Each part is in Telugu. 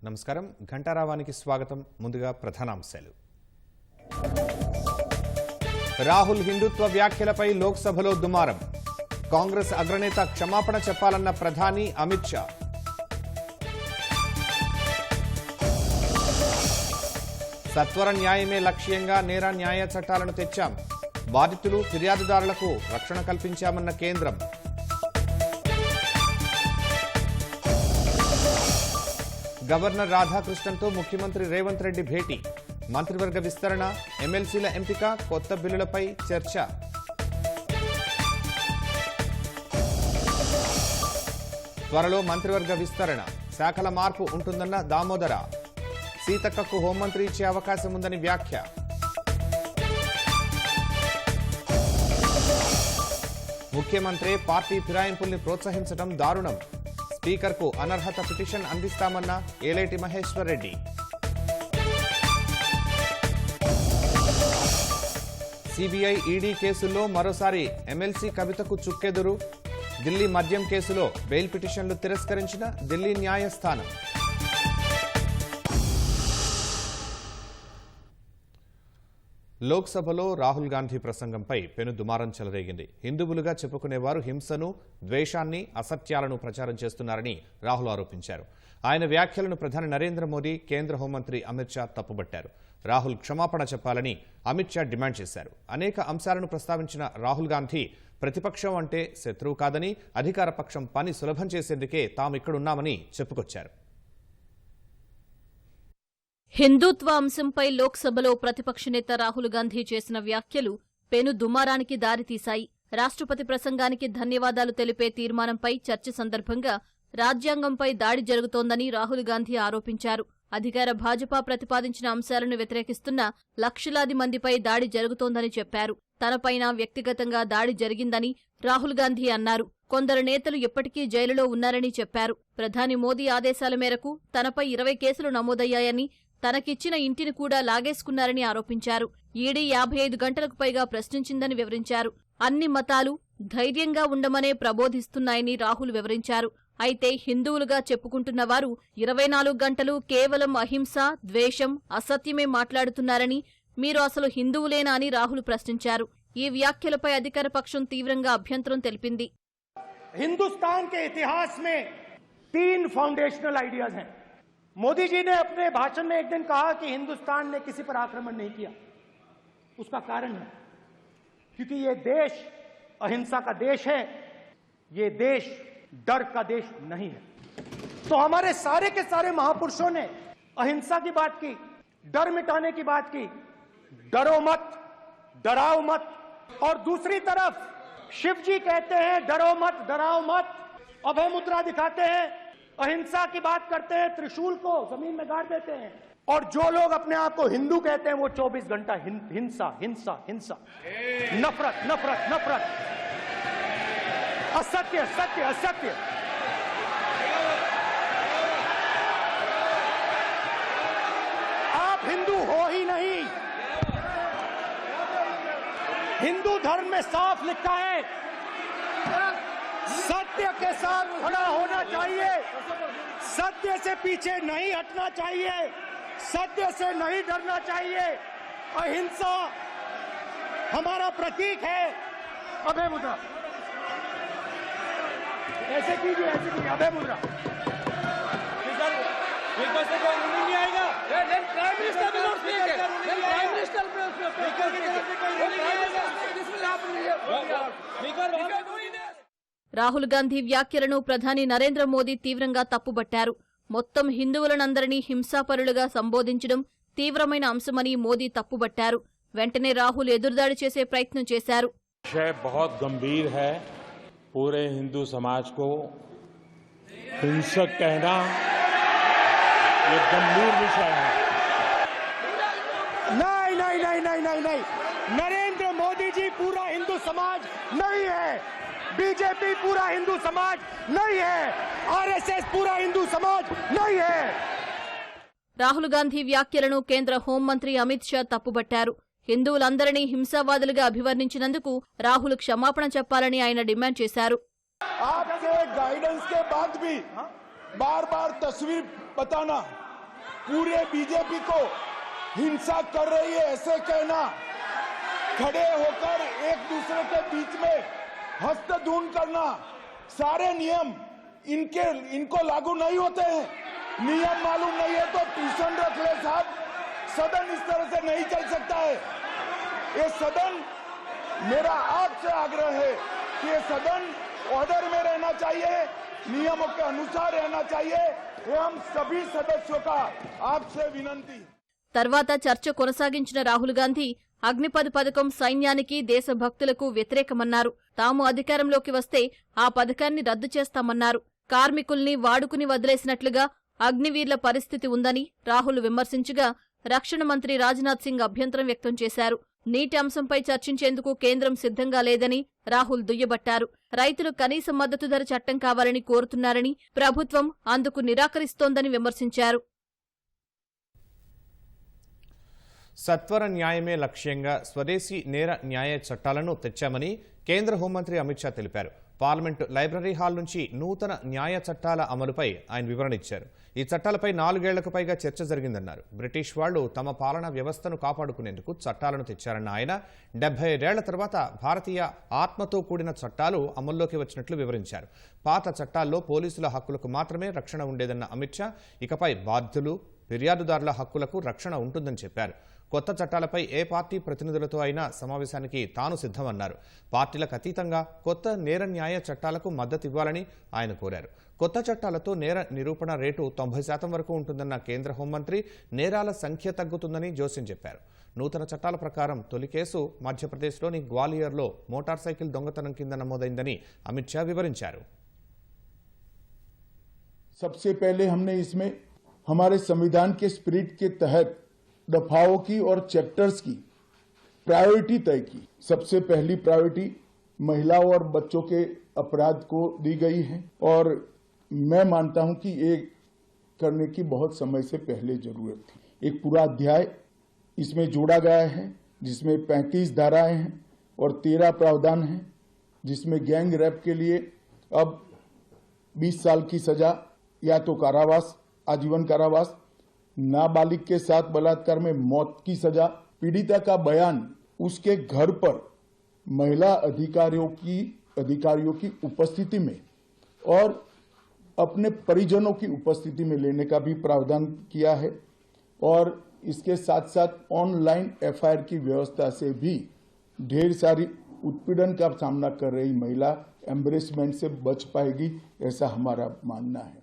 నమస్కారం ఘంటారావానికి స్వాగతం ముందుగా ప్రధానాంశాలు రాహుల్ హిందుత్వ వ్యాఖ్యలపై లోక్సభలో దుమారం కాంగ్రెస్ అగ్రనేత క్షమాపణ చెప్పాలన్న ప్రధాని అమిత్ షా సత్వర న్యాయమే లక్ష్యంగా నేర న్యాయ చట్టాలను తెచ్చాం బాధితులు ఫిర్యాదుదారులకు రక్షణ కల్పించామన్న కేంద్రం గవర్నర్ రాధాకృష్ణన్తో ముఖ్యమంత్రి రేవంత్ రెడ్డి భేటీ మంత్రివర్గ విస్తరణ ఎమ్మెల్సీల ఎంపిక కొత్త బిల్లులపై చర్చ త్వరలో మంత్రివర్గ విస్తరణ శాఖల మార్పు ఉంటుందన్న దామోదర సీతక్కకు హోంమంత్రి ఇచ్చే అవకాశం ఉందని వ్యాఖ్య ముఖ్యమంత్రి పార్టీ ఫిరాయింపుల్ని ప్రోత్సహించడం దారుణం స్పీకర్కు అనర్హత పిటిషన్ అందిస్తామన్న ఏలేటి మహేశ్వర్ రెడ్డి సిబిఐ ఈడీ కేసుల్లో మరోసారి ఎమ్మెల్సీ కవితకు చుక్కెదురు ఢిల్లీ మద్యం కేసులో బెయిల్ పిటిషన్లు తిరస్కరించిన ఢిల్లీ న్యాయస్థానం లోక్సభలో రాహుల్ గాంధీ ప్రసంగంపై పెను దుమారం చెలరేగింది హిందువులుగా చెప్పుకునేవారు హింసను ద్వేషాన్ని అసత్యాలను ప్రచారం చేస్తున్నారని రాహుల్ ఆరోపించారు ఆయన వ్యాఖ్యలను ప్రధాని నరేంద్ర మోదీ కేంద్ర హోంమంత్రి అమిత్ షా తప్పుబట్టారు రాహుల్ క్షమాపణ చెప్పాలని అమిత్ షా డిమాండ్ చేశారు అనేక అంశాలను ప్రస్తావించిన రాహుల్ గాంధీ ప్రతిపక్షం అంటే శత్రువు కాదని అధికార పక్షం పని సులభం చేసేందుకే తాము ఇక్కడున్నామని చెప్పుకొచ్చారు హిందూత్వ అంశంపై లోక్సభలో ప్రతిపక్ష నేత రాహుల్ గాంధీ చేసిన వ్యాఖ్యలు పెను దుమారానికి దారితీశాయి రాష్ట్రపతి ప్రసంగానికి ధన్యవాదాలు తెలిపే తీర్మానంపై చర్చ సందర్భంగా రాజ్యాంగంపై దాడి జరుగుతోందని రాహుల్ గాంధీ ఆరోపించారు అధికార భాజపా ప్రతిపాదించిన అంశాలను వ్యతిరేకిస్తున్న లక్షలాది మందిపై దాడి జరుగుతోందని చెప్పారు తనపైన వ్యక్తిగతంగా దాడి జరిగిందని రాహుల్ గాంధీ అన్నారు కొందరు నేతలు ఇప్పటికీ జైలులో ఉన్నారని చెప్పారు ప్రధాని మోదీ ఆదేశాల మేరకు తనపై 20 కేసులు నమోదయ్యాయని తనకిచ్చిన ఇంటిని కూడా లాగేసుకున్నారని ఆరోపించారు ఈడీ 55 గంటలకు పైగా ప్రశ్నించిందని వివరించారు అన్ని మతాలు ధైర్యంగా ఉండమనే ప్రబోధిస్తున్నాయని రాహుల్ వివరించారు అయితే హిందువులుగా చెప్పుకుంటున్న వారు 24 గంటలు కేవలం అహింస ద్వేషం అసత్యమే మాట్లాడుతున్నారని మీరు అసలు హిందువులేనా అని రాహుల్ ప్రశ్నించారు ఈ వ్యాఖ్యలపై అధికార పక్షం తీవ్రంగా అభ్యంతరం తెలిపింది हिंदुस्तान के इतिहास में 3 फाउंडेशनल आइडियाज हैं मोदी जी ने अपने भाषण में एक दिन कहा कि हिंदुस्तान ने किसी पर आक्रमण नहीं किया उसका कारण है क्योंकि ये देश अहिंसा का देश है ये देश डर का देश नहीं है तो हमारे सारे के सारे महापुरुषों ने अहिंसा की बात की डर मिटाने की बात की डरो मत डराओ मत और दूसरी तरफ शिव जी कहते हैं डरो मत डराओ मत अभय मुद्रा दिखाते हैं अहिंसा की बात करते हैं त्रिशूल को जमीन में गाड़ देते हैं और जो लोग अपने आप को हिंदू कहते हैं वो 24 घंटा हिंसा हिंसा हिंसा नफरत नफरत नफरत असत्य सत्य असत्य आप हिंदू हो ही नहीं हिंदू धर्म में साफ लिखा है सत्य के साथ खड़ा होना चाहिए सत्य से पीछे नहीं हटना चाहिए सत्य से नहीं डरना चाहिए अहिंसा हमारा प्रतीक है अभय मुद्रा ऐसे कीजिए अभय मुद्रा नहीं आएगा రాహుల్ గాంధీ వ్యాఖ్యలను ప్రధాని నరేంద్ర మోదీ తీవ్రంగా తప్పుబట్టారు మొత్తం హిందువులనందరినీ హింసాపరులుగా సంబోధించడం తీవ్రమైన అంశమని మోదీ తప్పుబట్టారు వెంటనే రాహుల్ ఎదురుదాడి చేసే ప్రయత్నం చేశారు विषय बहुत गंभीर है पूरे हिंदू समाज को हिंसक कहना ये गंभीर विषय है नहीं नहीं नहीं नहीं नहीं नहीं नरेंद्र मोदी जी पूरा हिंदू समाज नहीं है बीजेपी पूरा हिंदू समाज नहीं है आरएसएस पूरा हिंदू समाज नहीं है రాహుల్ గాంధీ వ్యాఖ్యలను కేంద్ర హోంమంత్రి అమిత్ షా తప్పుబట్టారు హిందువులందరినీ హింసావాదులుగా అభివర్ణించినందుకు రాహుల్ క్షమాపణ చెప్పాలని ఆయన డిమాండ్ చేశారు आपके गाइडेंस के बाद भी बार बार तस्वीर बताना पूरे बीजेपी को हिंसा कर रही है ऐसे कहना, खड़े होकर एक दूसरे के बीच में हस्तधून करना, सारे नियम इनको लागू नहीं होते हैं। नियम मालूम नहीं है तो ट्यूशन रख ले साहब। सदन इस तरह से नहीं चल सकता है। ये सदन, मेरा आपसे आग्रह है कि ये सदन ऑर्डर में रहना चाहिए, नियमों के अनुसार रहना चाहिए। ये हम सभी सदस्यों का आपसे विनंती। తర్వాత చర్చ కొనసాగించిన రాహుల్ గాంధీ అగ్నిపథ్ పథకం సైన్యానికి దేశభక్తులకు వ్యతిరేకమన్నారు. తాము అధికారంలోకి వస్తే ఆ పథకాన్ని రద్దు చేస్తామన్నారు. కార్మికుల్ని వాడుకుని వదిలేసినట్లుగా అగ్నివీర్ల పరిస్థితి ఉందని రాహుల్ విమర్శించగా రక్షణ మంత్రి రాజ్నాథ్ సింగ్ అభ్యంతరం వ్యక్తం చేశారు. నీటి అంశంపై చర్చించేందుకు కేంద్రం సిద్ధంగా లేదని రాహుల్ దుయ్యబట్టారు. రైతులు కనీస మద్దతు ధర చట్టం కావాలని కోరుతున్నారని, ప్రభుత్వం అందుకు నిరాకరిస్తోందని విమర్శించారు. సత్వర న్యాయమే లక్ష్యంగా స్వదేశీ నేర న్యాయ చట్టాలను తెచ్చామని కేంద్ర హోంమంత్రి అమిత్ షా తెలిపారు. పార్లమెంటు లైబ్రరీ హాల్ నుంచి నూతన న్యాయ చట్టాల అమలుపై ఆయన వివరణ ఇచ్చారు. ఈ చట్టాలపై 4 ఏళ్లకు పైగా చర్చ జరిగిందన్నారు. బ్రిటిష్ వాళ్లు తమ పాలనా వ్యవస్థను కాపాడుకునేందుకు చట్టాలను తెచ్చారన్న ఆయన 75 ఏళ్ల తర్వాత భారతీయ ఆత్మతో కూడిన చట్టాలు అమల్లోకి వచ్చినట్లు వివరించారు. పాత చట్టాల్లో పోలీసుల హక్కులకు మాత్రమే రక్షణ ఉండేదన్న అమిత్ షా ఇకపై బాధ్యులు, ఫిర్యాదుదారుల హక్కులకు రక్షణ ఉంటుందని చెప్పారు. కొత్త చట్టాలపై ఏ పార్టీ ప్రతినిధులతో అయినా సమావేశానికి తాను సిద్ధమన్నారు. పార్టీలకు అతీతంగా కొత్త నేర న్యాయ చట్టాలకు మద్దతు ఇవ్వాలని ఆయన కోరారు. కొత్త చట్టాలతో నేర నిరూపణ రేటు 90% వరకు ఉంటుందన్న కేంద్ర హోంమంత్రి నేరాల సంఖ్య తగ్గుతుందని జోస్యం చెప్పారు. నూతన చట్టాల ప్రకారం తొలి కేసు మధ్యప్రదేశ్లోని గ్వాలియర్లో మోటార్ సైకిల్ దొంగతనం కింద నమోదైందని అమిత్ షా వివరించారు. सबसे पहले हमने इसमें हमारे संविधान के स्पिरिट के तहत दफाओं की और चैप्टर्स की प्रायोरिटी तय की। सबसे पहली प्रायोरिटी महिलाओं और बच्चों के अपराध को दी गई है और मैं मानता हूं कि ये करने की बहुत समय से पहले जरूरत थी। एक पूरा अध्याय इसमें जोड़ा गया है जिसमें 35 धाराएं हैं और 13 प्रावधान हैं, जिसमें गैंग रेप के लिए अब 20 साल की सजा या तो कारावास, आजीवन कारावास, नाबालिग के साथ बलात्कार में मौत की सजा, पीड़िता का बयान उसके घर पर महिला अधिकारियों की उपस्थिति में और अपने परिजनों की उपस्थिति में लेने का भी प्रावधान किया है और इसके साथ साथ ऑनलाइन एफआईआर की व्यवस्था से भी ढेर सारी उत्पीड़न का सामना कर रही महिला एम्बरेसमेंट से बच पाएगी, ऐसा हमारा मानना है।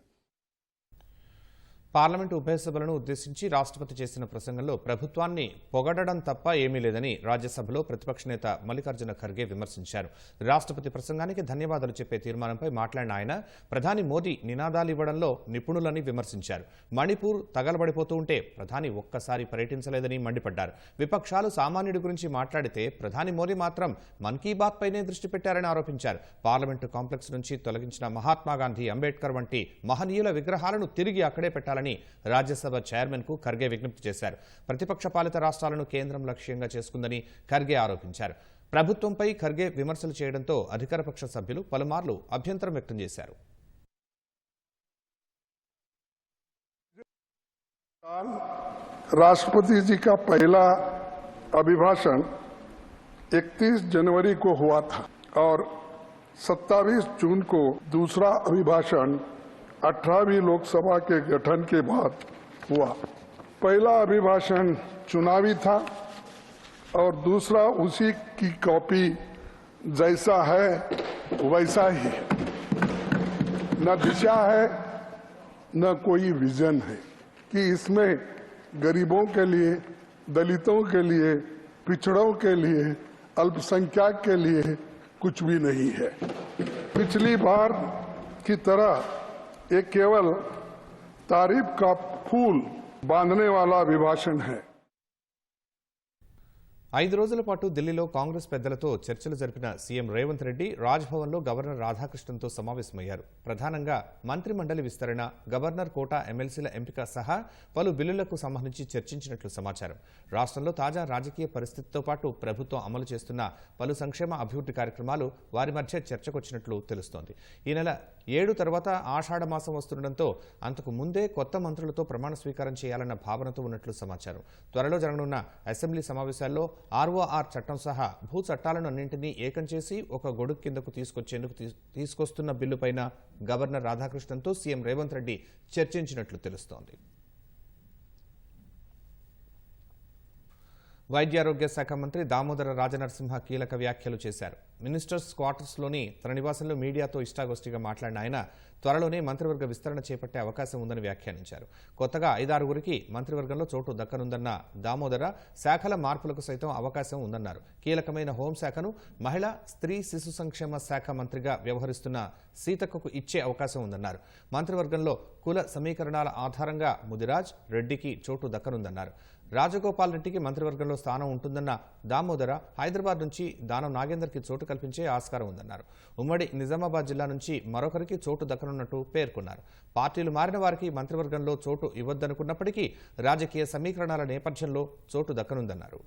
పార్లమెంటు ఉభయ సభలను ఉద్దేశించి రాష్ట్రపతి చేసిన ప్రసంగంలో ప్రభుత్వాన్ని పొగడడం తప్ప ఏమీ లేదని రాజ్యసభలో ప్రతిపక్ష నేత మల్లికార్జున ఖర్గే విమర్శించారు. రాష్ట్రపతి ప్రసంగానికి ధన్యవాదాలు చెప్పే తీర్మానంపై మాట్లాడిన ఆయన ప్రధాని మోదీ నినాదాలు ఇవ్వడంలో నిపుణులని విమర్శించారు. మణిపూర్ తగలబడిపోతూ ఉంటే ప్రధాని ఒక్కసారి పర్యటించలేదని మండిపడ్డారు. విపక్షాలు సామాన్యుడి గురించి మాట్లాడితే ప్రధాని మోదీ మాత్రం మన్ కీ బాత్ పైనే దృష్టి పెట్టారని ఆరోపించారు. పార్లమెంటు కాంప్లెక్స్ నుంచి తొలగించిన మహాత్మాగాంధీ, అంబేద్కర్ వంటి మహనీయుల విగ్రహాలను తిరిగి అక్కడే పెట్టాలని రాజ్యసభ చైర్మన్ కు ఖర్గే విజ్ఞప్తి చేశారు. ప్రతిపక్ష పాలిత రాష్ట్రాలను కేంద్రం లక్ష్యంగా చేసుకుందని ఖర్గే ఆరోపించారు. ప్రభుత్వంపై ఖర్గే విమర్శలు చేయడంతో అధికారపక్ష సభ్యులు పలుమార్లు అభ్యంతరం వ్యక్తం చేశారు. राष्ट्रपति जी का पहला अभिभाषण 31 जनवरी को हुआ था और 27 जून को दूसरा अभिभाषण 18वीं लोकसभा के गठन के बाद हुआ। पहला अभिभाषण चुनावी था और दूसरा उसी की कॉपी जैसा है वैसा ही, न दिशा है न कोई विजन है कि इसमें गरीबों के लिए, दलितों के लिए, पिछड़ों के लिए, अल्पसंख्यक के लिए कुछ भी नहीं है। पिछली बार की तरह ये केवल तारीफ का फूल बांधने वाला अभिभाषण है। 5 రోజుల పాటు ఢిల్లీలో కాంగ్రెస్ పెద్దలతో చర్చలు జరిపిన సీఎం రేవంత్ రెడ్డి రాజ్భవన్లో గవర్నర్ రాధాకృష్ణన్తో సమావేశమయ్యారు. ప్రధానంగా మంత్రిమండలి విస్తరణ, గవర్నర్ కోటా ఎమ్మెల్సీల ఎంపిక సహా పలు బిల్లులకు సంబంధించి చర్చించినట్లు సమాచారం. రాష్ట్రంలో తాజా రాజకీయ పరిస్థితితో పాటు ప్రభుత్వం అమలు చేస్తున్న పలు సంక్షేమ అభివృద్ధి కార్యక్రమాలు వారి మధ్య చర్చకొచ్చినట్లు తెలుస్తోంది. ఈ నెల 7 తర్వాత ఆషాఢ మాసం వస్తుండటంతో అంతకు ముందే కొత్త మంత్రులతో ప్రమాణ స్వీకారం చేయాలన్న భావనతో ఉన్నట్లు సమాచారం. త్వరలో జరగనున్న అసెంబ్లీ సమావేశాల్లో ఆర్ఓఆర్ చట్టం సహా భూ చట్టాలను అన్నింటినీ ఏకం చేసి ఒక గొడుగు కిందకు తీసుకొస్తున్న బిల్లుపైన గవర్నర్ రాధాకృష్ణన్తో సీఎం రేవంత్ రెడ్డి చర్చించినట్లు తెలుస్తోంది. వైద్యారోగ్య శాఖ మంత్రి దామోదర రాజనరసింహ కీలక వ్యాఖ్యలు చేశారు. మినిస్టర్స్ క్వార్టర్స్లోని తన నివాసంలో మీడియాతో ఇష్టాగోష్ఠిగా మాట్లాడిన ఆయన త్వరలోనే మంత్రివర్గ విస్తరణ చేపట్టే అవకాశం ఉందని వ్యాఖ్యానించారు. కొత్తగా 5-6గురికి మంత్రివర్గంలో చోటు దక్కనుందన్న దామోదర శాఖల మార్పులకు సైతం అవకాశం ఉందన్నారు. కీలకమైన హోంశాఖను మహిళా స్త్రీ శిశు సంక్షేమ శాఖ మంత్రిగా వ్యవహరిస్తున్న సీతక్కకు ఇచ్చే అవకాశం ఉందన్నారు. మంత్రివర్గంలో కుల సమీకరణాల ఆధారంగా ముదిరాజ్ రెడ్డికి చోటు దక్కనుందన్నారు. రాజగోపాల్ రెడ్డికి మంత్రివర్గంలో స్థానం ఉంటుందన్న దామోదర హైదరాబాద్ నుంచి దానం నాగేందర్కి చోటు కల్పించే ఆస్కారం ఉందన్నారు. ఉమ్మడి నిజామాబాద్ జిల్లా నుంచి మరొకరికి చోటు దక్కనున్నట్టు పేర్కొన్నారు. పార్టీలు మారిన వారికి మంత్రివర్గంలో చోటు ఇవ్వద్దనుకున్నప్పటికీ రాజకీయ సమీకరణాల నేపథ్యంలో చోటు దక్కనుందన్నారు.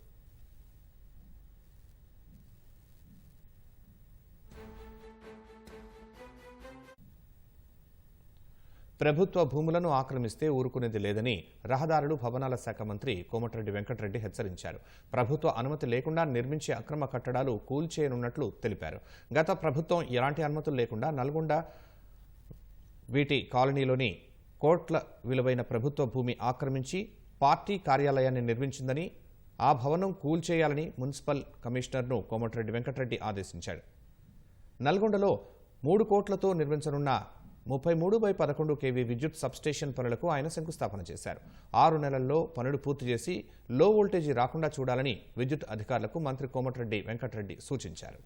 ప్రభుత్వ భూములను ఆక్రమిస్తే ఊరుకునేది లేదని రహదారులు భవనాల శాఖ మంత్రి కోమటిరెడ్డి వెంకటరెడ్డి హెచ్చరించారు. ప్రభుత్వ అనుమతి లేకుండా నిర్మించే అక్రమ కట్టడాలు కూల్చేయనున్నట్లు తెలిపారు. గత ప్రభుత్వం ఎలాంటి అనుమతులు లేకుండా నల్గొండ వీటి కాలనీలోని కోట్ల విలువైన ప్రభుత్వ భూమి ఆక్రమించి పార్టీ కార్యాలయాన్ని నిర్మించిందని, ఆ భవనం కూల్చేయాలని మున్సిపల్ కమిషనర్ను కోమటిరెడ్డి వెంకటరెడ్డి ఆదేశించారు. నల్గొండలో 3 కోట్లతో నిర్మించనున్న 33/11 kV విద్యుత్ సబ్స్టేషన్ పనులకు ఆయన శంకుస్థాపన చేశారు. 6 నెలల్లో పనులు పూర్తి చేసి లో వోల్టేజీ రాకుండా చూడాలని విద్యుత్ అధికారులకు మంత్రి కోమటిరెడ్డి వెంకటరెడ్డి సూచించారు.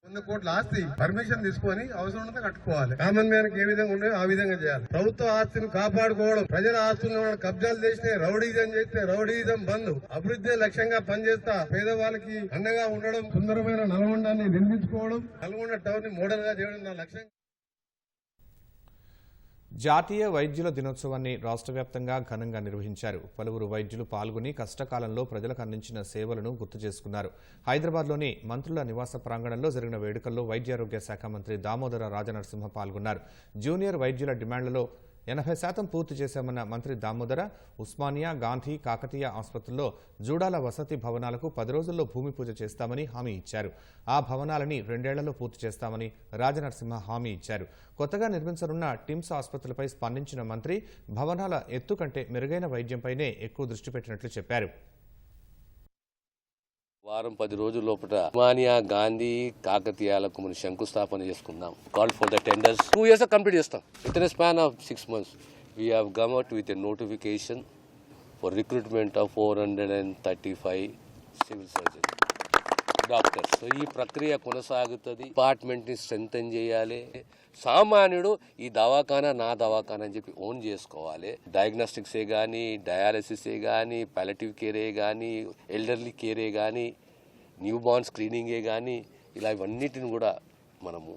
100 కోట్ల ఆస్తి పర్మిషన్ తీసుకొని అవసరం ఉంటే కట్టుకోవాలి. కామన్ మ్యాన్ ఏ విధంగా ఉన్నాయో ఆ విధంగా చేయాలి. ప్రభుత్వ ఆస్తిని కాపాడుకోవడం, ప్రజల ఆస్తులను కబ్జాలు చేస్తే రౌడీజం చేస్తే రౌడీజం బంద్, అభివృద్ధి లక్ష్యంగా పనిచేస్తా పేదవాళ్ళకి అండగా ఉండడం, సుందరమైన నల్గొండాన్ని నిర్మించుకోవడం, నల్గొండ టౌన్ ని మోడల్ గా చేయడం నా లక్ష్యం. జాతీయ వైద్యుల దినోత్సవాన్ని రాష్ట్ర వ్యాప్తంగా ఘనంగా నిర్వహించారు. పలువురు వైద్యులు పాల్గొని కష్టకాలంలో ప్రజలకు అందించిన సేవలను గుర్తు చేసుకున్నారు. హైదరాబాద్లోని మంత్రుల నివాస ప్రాంగణంలో జరిగిన వేడుకల్లో వైద్యారోగ్య శాఖ మంత్రి దామోదర రాజనరసింహ పాల్గొన్నారు. జూనియర్ వైద్యుల డిమాండ్లలో 80% పూర్తి చేశామన్న మంత్రి దామోదర ఉస్మానియా, గాంధీ, కాకతీయ ఆసుపత్రుల్లో జూడాల వసతి భవనాలకు 10 రోజుల్లో భూమి పూజ చేస్తామని హామీ ఇచ్చారు. ఆ భవనాలని 2 ఏళ్లలో పూర్తి చేస్తామని రాజనరసింహ హామీ ఇచ్చారు. కొత్తగా నిర్మించనున్న టిమ్స్ ఆసుపత్రులపై స్పందించిన మంత్రి భవనాల ఎత్తు కంటే మెరుగైన వైద్యంపైనే ఎక్కువ దృష్టి పెట్టినట్లు చెప్పారు. వారం 10 రోజుల లోపల ఉస్మానియా, గాంధీ, కాకతీయాలకు మనం శంకుస్థాపన చేసుకుందాం. Call for the tenders 2 years complete చేస్తాం. Within span of 6 months we have come out with a notification for recruitment of 435 civil surgeon doctors. So ఈ ప్రక్రియ కొనసాగుతుంది. డిపార్ట్మెంట్ ని స్ట్రెంగ్తెన్ చేయాలి. సామాన్యుడు ఈ దవాఖానా నా దవాఖానా అని చెప్పి ఓన్ చేసుకోవాలి. డయాగ్నోస్టిక్సే కానీ, డయాలసిసే కానీ, పాలియేటివ్ కేరే కానీ, ఎల్డర్లీ కేరే కానీ, న్యూ బార్న్ స్క్రీనింగే కానీ, ఇలా ఇవన్నిటిని కూడా మనము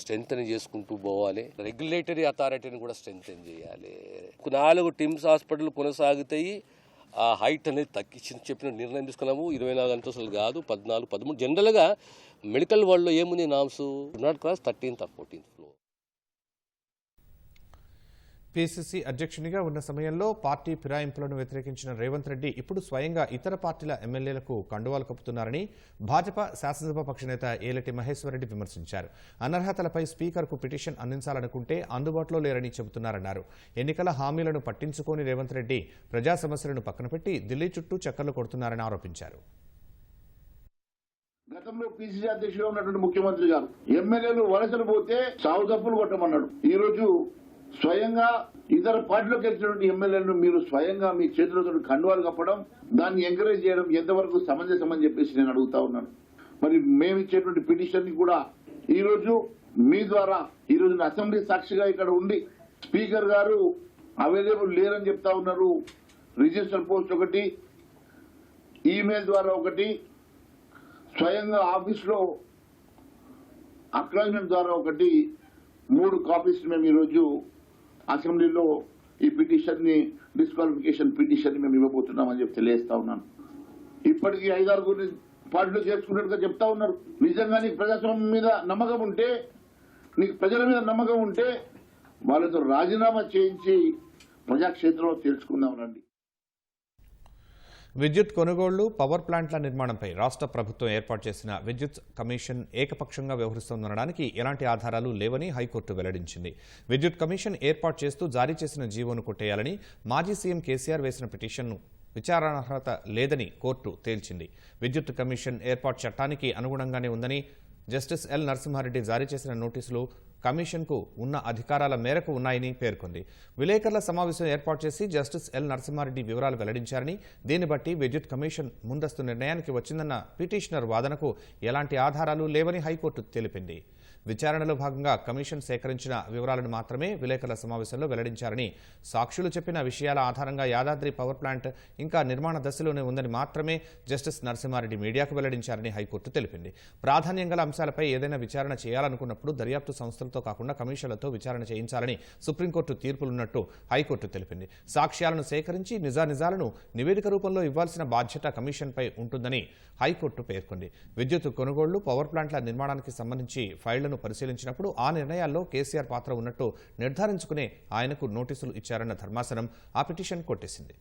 స్ట్రెంగ్తెన్ చేసుకుంటూ పోవాలి. రెగ్యులేటరీ అథారిటీని కూడా స్ట్రెంగ్తెన్ చేయాలి. 4 టిమ్స్ హాస్పిటల్ కొనసాగుతాయి. ఆ హైట్ అనేది తగ్గించి చెప్పిన నిర్ణయం తీసుకున్నాము. 24 అంతస్తులు కాదు, 14, 13. జనరల్గా మెడికల్ వరల్డ్లో ఏముంది norms not cross 13th or 14th floor. PCC అధ్యక్షునిగా ఉన్న సమయంలో పార్టీ ఫిరాయింపులను వ్యతిరేకించిన రేవంత్ రెడ్డి ఇప్పుడు స్వయంగా ఇతర పార్టీల ఎమ్మెల్యేలకు కండువాలు కప్పుతున్నారని భాజపా శాసనసభ పక్షనేత ఏలటి మహేశ్వరరెడ్డి విమర్శించారు. అనర్హతలపై స్పీకర్కు పిటిషన్ అందించాలనుకుంటే అందుబాటులో లేరని చెబుతున్నారన్నారు. ఎన్నికల హామీలను పట్టించుకోని రేవంత్ రెడ్డి ప్రజా సమస్యలను పక్కన పెట్టి ఢిల్లీ చుట్టూ చక్కర్లు కొడుతున్నారని ఆరోపించారు. గతంలో పీసీసీ అధ్యక్షుడు ఉన్నటువంటి ముఖ్యమంత్రి గారు ఎమ్మెల్యేలు వలసలు పోతే సాగు తప్పులు కొట్టమన్నాడు. ఈ రోజు స్వయంగా ఇతర పార్టీలోకి వచ్చినటువంటి ఎమ్మెల్యేలను మీరు స్వయంగా మీ చేతులతో కండువాలు కప్పడం, దాన్ని ఎంకరేజ్ చేయడం ఎంతవరకు సమంజసం అని చెప్పేసి నేను అడుగుతా ఉన్నాను. మరి మేము ఇచ్చేటువంటి పిటిషన్ ని కూడా ఈ రోజు మీ ద్వారా ఈ రోజు అసెంబ్లీ సాక్షిగా ఇక్కడ ఉండి స్పీకర్ గారు అవైలబుల్ లేరని చెప్తా ఉన్నారు. రిజిస్టర్ పోస్ట్ ఒకటి, ఈమెయిల్ ద్వారా ఒకటి, స్వయంగా ఆఫీస్లో అక్నాలజ్మెంట్ ద్వారా ఒకటి, 3 కాపీస్ మేము ఈరోజు అసెంబ్లీలో ఈ పిటిషన్ ని డిస్క్వాలిఫికేషన్ పిటిషన్ ని మేము ఇవ్వబోతున్నామని చెప్పి తెలియజేస్తా ఉన్నాను. ఇప్పటికీ 5-6 పార్టీలు చేసుకున్నట్టుగా చెప్తా ఉన్నారు. నిజంగా ప్రజాస్వామ్యం మీద నమ్మకం ఉంటే నీకు ప్రజల మీద నమ్మకం ఉంటే వాళ్ళతో రాజీనామా చేయించి ప్రజాక్షేత్రంలో తెలుసుకుందాం రండి. విద్యుత్ కొనుగోళ్లు, పవర్ ప్లాంట్ల నిర్మాణంపై రాష్ట్ర ప్రభుత్వం ఏర్పాటు చేసిన విద్యుత్ కమిషన్ ఏకపక్షంగా వ్యవహరిస్తోందనడానికి ఎలాంటి ఆధారాలు లేవని హైకోర్టు వెల్లడించింది. విద్యుత్ కమిషన్ ఏర్పాటు చేస్తూ జారీ చేసిన జీవోను కొట్టేయాలని మాజీ సీఎం కేసీఆర్ వేసిన పిటిషన్ను విచారణార్హత లేదని కోర్టు తేల్చింది. విద్యుత్ కమిషన్ ఏర్పాటు చట్టానికి అనుగుణంగానే ఉందని జస్టిస్ ఎల్ నరసింహారెడ్డి జారీ చేసిన నోటీసులు కమిషన్కు ఉన్న అధికారాల మేరకు ఉన్నాయని పేర్కొంది. విలేకరుల సమావేశం ఏర్పాటు చేసి జస్టిస్ ఎల్ నరసింహారెడ్డి వివరాలు వెల్లడించారని, దీన్ని బట్టి విద్యుత్ కమిషన్ ముందస్తు నిర్ణయానికి వచ్చిందన్న పిటిషనర్ వాదనకు ఎలాంటి ఆధారాలు లేవని హైకోర్టు తెలిపింది. విచారణలో భాగంగా కమిషన్ సేకరించిన వివరాలను మాత్రమే విలేకరుల సమావేశంలో వెల్లడించారని, సాక్షులు చెప్పిన విషయాల ఆధారంగా యాదాద్రి పవర్ ప్లాంట్ ఇంకా నిర్మాణ దశలోనే ఉందని మాత్రమే జస్టిస్ నరసింహారెడ్డి మీడియాకు వెల్లడించారని హైకోర్టు తెలిపింది. ప్రాధాన్యం గల అంశాలపై ఏదైనా విచారణ చేయాలనుకున్నప్పుడు దర్యాప్తు సంస్థలతో కాకుండా కమిషన్లతో విచారణ చేయించాలని సుప్రీంకోర్టు తీర్పులున్నట్టు హైకోర్టు తెలిపింది. సాక్ష్యాలను సేకరించి నిజానిజాలను నివేదిక రూపంలో ఇవ్వాల్సిన బాధ్యత కమిషన్పై ఉంటుందని హైకోర్టు పేర్కొంది. విద్యుత్ కొనుగోళ్లు, పవర్ ప్లాంట్ల నిర్మాణానికి సంబంధించి ఫైళ్లను పరిశీలించినప్పుడు ఆ నిర్ణయాల్లో కేసీఆర్ పాత్ర ఉన్నట్టు నిర్ధారించుకునే ఆయనకు నోటీసులు ఇచ్చారన్న ధర్మాసనం ఆ పిటిషన్ కొట్టేసింది.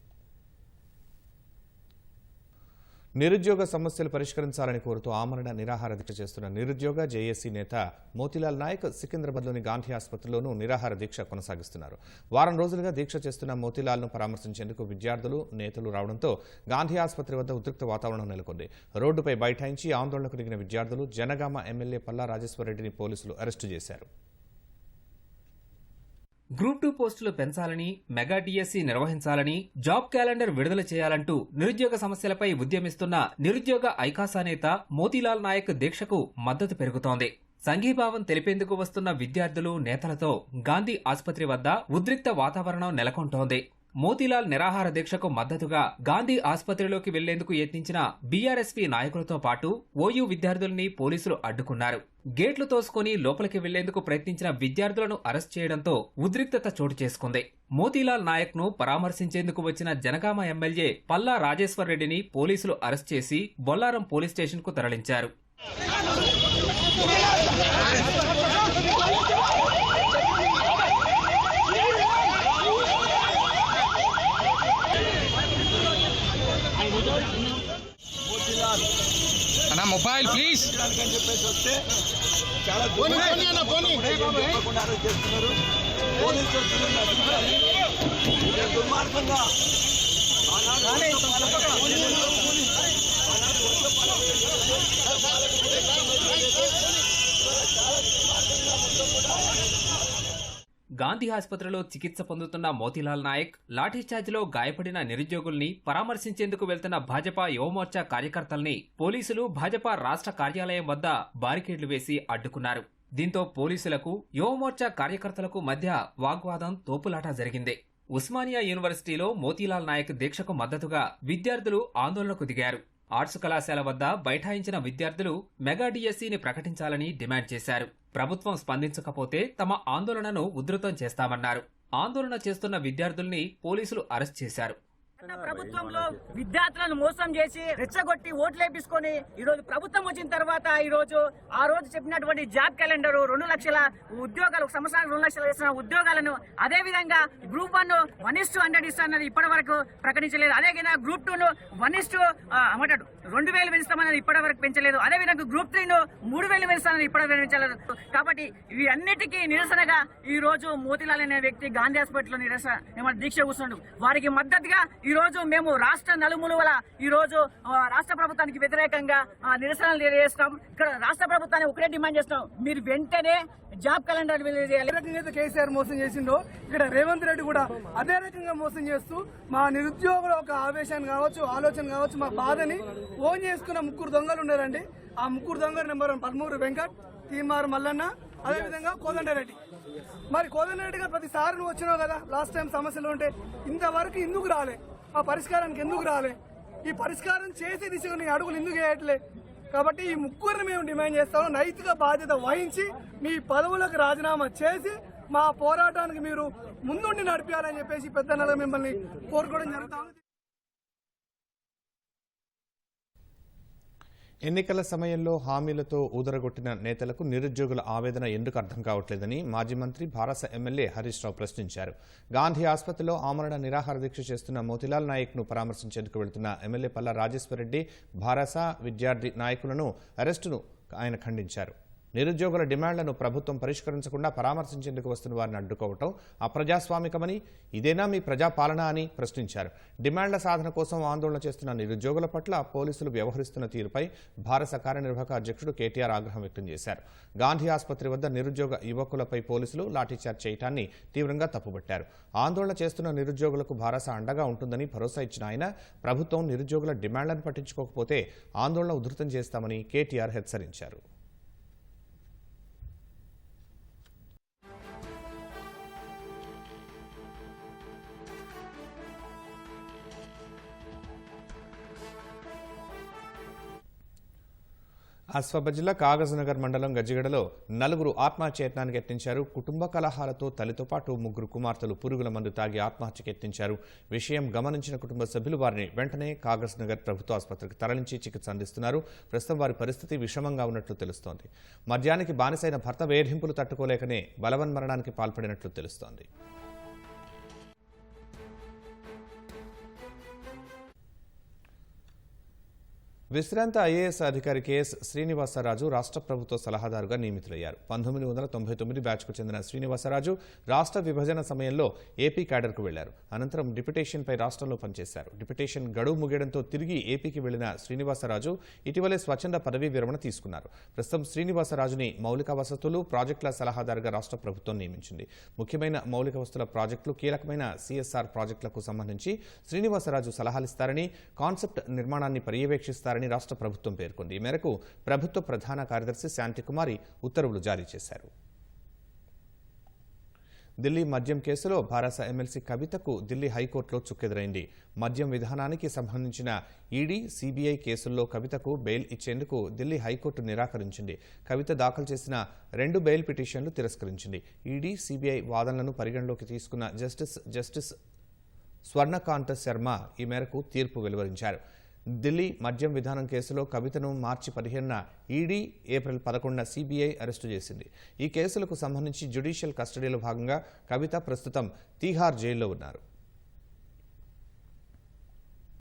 నిరుద్యోగ సమస్యలు పరిష్కరించాలని కోరుతూ ఆమరణ నిరాహార దీక్ష చేస్తున్న నిరుద్యోగ జేఏసీ నేత మోతీలాల్ నాయక్ సికింద్రాబాద్లోని గాంధీ ఆసుపత్రిలోనూ నిరాహార దీక్ష కొనసాగిస్తున్నారు. వారం రోజులుగా దీక్ష చేస్తున్న మోతీలాల్ను పరామర్శించేందుకు విద్యార్థులు, నేతలు రావడంతో గాంధీ ఆసుపత్రి వద్ద ఉద్రిక్త వాతావరణం నెలకొంది. రోడ్డుపై బైఠాయించి ఆందోళనకు దిగిన విద్యార్థులు జనగామ ఎమ్మెల్యే పల్లా రాజేశ్వరరెడ్డిని పోలీసులు అరెస్టు చేశారు. గ్రూప్ 2 పోస్టులు పెంచాలని, మెగా డిఎస్సి నిర్వహించాలని, జాబ్ క్యాలెండర్ విడుదల చేయాలంటూ నిరుద్యోగ సమస్యలపై ఉద్యమిస్తున్న నిరుద్యోగ ఐకాసా నేత మోతీలాల్ నాయక్ దీక్షకు మద్దతు పెరుగుతోంది. సంఘీభావం తెలిపేందుకు వస్తున్న విద్యార్థులు, నేతలతో గాంధీ ఆసుపత్రి వద్ద ఉద్రిక్త వాతావరణం నెలకొంటోంది. మోతీలాల్ నిరాహార దీక్షకు మద్దతుగా గాంధీ ఆసుపత్రిలోకి వెళ్లేందుకు యత్నించిన బీఆర్ఎస్పీ నాయకులతో పాటు ఓయూ విద్యార్థుల్ని పోలీసులు అడ్డుకున్నారు. గేట్లు తోసుకుని లోపలికి వెళ్లేందుకు ప్రయత్నించిన విద్యార్థులను అరెస్ట్ చేయడంతో ఉద్రిక్తత చోటు చేసుకుంది. మోతీలాల్ నాయక్ ను పరామర్శించేందుకు వచ్చిన జనగామ ఎమ్మెల్యే పల్లా రాజేశ్వరరెడ్డిని పోలీసులు అరెస్ట్ చేసి బొల్లారం పోలీస్ స్టేషన్ కు తరలించారు. మొబైల్ ప్లీజ్ గాంధీ ఆసుపత్రిలో చికిత్స పొందుతున్న మోతీలాల్ నాయక్ లాఠీచార్జిలో గాయపడిన నిరుద్యోగుల్ని పరామర్శించేందుకు వెళ్తున్న భాజపా యువమోర్చా కార్యకర్తల్ని పోలీసులు భాజపా రాష్ట్ర కార్యాలయం వద్ద బారికేడ్లు వేసి అడ్డుకున్నారు. దీంతో పోలీసులకు, యువమోర్చా కార్యకర్తలకు మధ్య వాగ్వాదం, తోపులాట జరిగింది. ఉస్మానియా యూనివర్సిటీలో మోతీలాల్ నాయక్ దీక్షకు మద్దతుగా విద్యార్థులు ఆందోళనకు దిగారు. ఆర్ట్స్ కళాశాల వద్ద బైఠాయించిన విద్యార్థులు మెగా డిఎస్సిని ప్రకటించాలని డిమాండ్ చేశారు. ప్రభుత్వం స్పందించకపోతే తమ ఆందోళనను ఉధృతం చేస్తామన్నారు. ఆందోళన చేస్తున్న విద్యార్థుల్ని పోలీసులు అరెస్ట్ చేశారు. ప్రభుత్వంలో విద్యార్థులను మోసం చేసి రెచ్చగొట్టి ఓట్లేపించుకొని ఈ రోజు ప్రభుత్వం వచ్చిన తర్వాత ఈ రోజు ఆ రోజు చెప్పినటువంటి జాబ్ క్యాలెండర్ 2 లక్షల ఉద్యోగాలు, సంవత్సరానికి 2 లక్షలు వేసిన ఉద్యోగాలను, అదే విధంగా గ్రూప్ 1 1:100 ఇస్తానని ఇప్పటి వరకు ప్రకటించలేదు. అదే విధంగా గ్రూప్ 2 2,000 పెంచుతామని ఇప్పటి వరకు పెంచలేదు. అదే విధంగా గ్రూప్ 3 3,000 పెంచుతామని ఇప్పటి వరకు పెంచలేదు. కాబట్టి ఇవి అన్నిటికీ నిరసనగా ఈ రోజు మోతీలాల్ అనే వ్యక్తి గాంధీ హాస్పిటల్లో దీక్ష కూర్చున్నాడు. వారికి మద్దతుగా ఈ రోజు మేము రాష్ట్ర నలుమూలల ఈ రోజు రాష్ట్ర ప్రభుత్వానికి వ్యతిరేకంగా నిరసనలు తెలియజేస్తాం. ఇక్కడ రాష్ట్ర ప్రభుత్వాన్ని ఒకటే డిమాండ్ చేస్తున్నాం, మీరు వెంటనే జాబ్ క్యాలెండర్ విడుదల చేయాలి. ఏ రకంగా అయితే కేసీఆర్ మోసం చేసిండో ఇక్కడ రేవంత్ రెడ్డి కూడా అదే రకంగా మోసం చేస్తూ మా నిరుద్యోగుల ఒక ఆవేశాన్ని కావచ్చు, ఆలోచన కావచ్చు, మా బాధని ఓన్ చేసుకున్న 3 దొంగలు ఉన్నారండి. ఆ 3 దొంగలు నెంబర్ 1 పల్మూరు వెంకట్, తీమారు మల్లన్న, అదేవిధంగా కోదండరెడ్డి. మరి కోదండరెడ్డి గారు ప్రతిసారి నువ్వు వచ్చినావు కదా, లాస్ట్ టైం సమస్యలు ఉంటే ఇంతవరకు ఎందుకు రాలే? ఆ పరిష్కారానికి ఎందుకు రాలే? ఈ పరిష్కారం చేసే దిశగా నీ అడుగులు ఎందుకు వేయట్లే? కాబట్టి ఈ 3 మేము డిమాండ్ చేస్తాము, నైతిక బాధ్యత వహించి మీ పదవులకు రాజీనామా చేసి మా పోరాటానికి మీరు ముందుండి నడిపించాలని చెప్పేసి పెద్దన్నగా మిమ్మల్ని కోరుకోవడం జరుగుతుంది. ఎన్నికల సమయంలో హామీలతో ఊదరగొట్టిన నేతలకు నిరుద్యోగుల ఆవేదన ఎందుకు అర్థం కావట్లేదని మాజీ మంత్రి భారస ఎమ్మెల్యే హరీష్ రావు ప్రశ్నించారు. గాంధీ ఆసుపత్రిలో ఆమరణ నిరాహార దీక్ష చేస్తున్న మోతీలాల్ నాయక్ను పరామర్శించేందుకు వెళుతున్న ఎమ్మెల్యే పల్లా రాజేశ్వరరెడ్డి, భారస విద్యార్థి నాయకులను అరెస్టును ఆయన ఖండించారు. నిరుద్యోగుల డిమాండ్లను ప్రభుత్వం పరిష్కరించకుండా పరామర్శించేందుకు వస్తున్న వారిని అడ్డుకోవటం అప్రజాస్వామికమని, ఇదేనా మీ ప్రజాపాలన అని ప్రశ్నించారు. డిమాండ్ల సాధన కోసం ఆందోళన చేస్తున్న నిరుద్యోగుల పట్ల పోలీసులు వ్యవహరిస్తున్న తీరుపై భారత కార్యనిర్వాహక అధ్యక్షుడు కేటీఆర్ ఆగ్రహం వ్యక్తం చేశారు. గాంధీ ఆసుపత్రి వద్ద నిరుద్యోగ యువకులపై పోలీసులు లాఠీచార్జ్ చేయటాన్ని తీవ్రంగా తప్పుబట్టారు. ఆందోళన చేస్తున్న నిరుద్యోగులకు భారస అండగా ఉంటుందని భరోసా ఇచ్చిన ఆయన, ప్రభుత్వం నిరుద్యోగుల డిమాండ్లను పట్టించుకోకపోతే ఆందోళన ఉధృతం చేస్తామని కేటీఆర్ హెచ్చరించారు. ఆసిఫాబాద్ జిల్లా కాగజ్నగర్ మండలం గజ్జిగడలో 4 ఆత్మహత్యయత్నానికి యత్నించారు. కుటుంబ కలహాలతో తల్లితో పాటు 3 కుమార్తెలు పురుగుల మందు తాగి ఆత్మహత్యకు యత్నించారు. విషయం గమనించిన కుటుంబ సభ్యులు వారిని వెంటనే కాగజ్నగర్ ప్రభుత్వ ఆసుపత్రికి తరలించి చికిత్స అందిస్తున్నారు. ప్రస్తుతం వారి పరిస్థితి విషమంగా ఉన్నట్లు తెలుస్తోంది. మద్యానికి బానిసైన భర్త వేధింపులు తట్టుకోలేకనే బలవన్మరణానికి పాల్పడినట్లు తెలుస్తోంది. విశ్రాంత ఐఏఎస్ అధికారి కెఎస్ శ్రీనివాసరాజు రాష్ట్ర ప్రభుత్వ సలహాదారుగా నియమితులయ్యారు. 1999 బ్యాచ్కు చెందిన శ్రీనివాసరాజు రాష్ట్ర విభజన సమయంలో ఏపీ క్యాడర్కు వెళ్లారు. అనంతరం డిప్యుటేషన్పై రాష్ట్రంలో పనిచేశారు. డిప్యుటేషన్ గడువు ముగియడంతో తిరిగి ఏపీకి వెళ్లిన శ్రీనివాసరాజు ఇటీవలే స్వచ్ఛంద పదవీ విరమణ తీసుకున్నారు. ప్రస్తుతం శ్రీనివాసరాజుని మౌలిక వసతులు, ప్రాజెక్టుల సలహాదారుగా రాష్ట్ర ప్రభుత్వం నియమించింది. ముఖ్యమైన మౌలిక వసతుల ప్రాజెక్టులు, కీలకమైన సిఎస్ఆర్ ప్రాజెక్టులకు సంబంధించి శ్రీనివాసరాజు సలహాలిస్తారని, కాన్సెప్ట్ నిర్మాణాన్ని పర్యవేక్షిస్తారని రాష్ట్ర ప్రభుత్వం పేర్కొంది. ఈ మేరకు ప్రభుత్వ ప్రధాన కార్యదర్శి శాంతికుమారి ఉత్తర్వులు జారీ చేశారు. ఢిల్లీ మద్యం కేసులో భారస ఎమ్మెల్సీ కవితకు ఢిల్లీ హైకోర్టులో చుక్కెదురైంది. మద్యం విధానానికి సంబంధించిన ఈడీ, సిబిఐ కేసుల్లో కవితకు బెయిల్ ఇచ్చేందుకు ఢిల్లీ హైకోర్టు నిరాకరించింది. కవిత దాఖలు చేసిన 2 బెయిల్ పిటిషన్లు తిరస్కరించింది. ఈడీ, సిబిఐ వాదనలను పరిగణలోకి తీసుకున్న జస్టిస్ స్వర్ణకాంత శర్మ ఈ మేరకు తీర్పు వెలువరించారు. ఢిల్లీ మద్యం విధానం కేసులో కవితను మార్చి 15న ఈడీ, ఏప్రిల్ 11న సిబిఐ అరెస్టు చేసింది. ఈ కేసులకు సంబంధించి జ్యుడిషియల్ కస్టడీలో భాగంగా కవిత ప్రస్తుతం తీహార్ జైల్లో ఉన్నారు.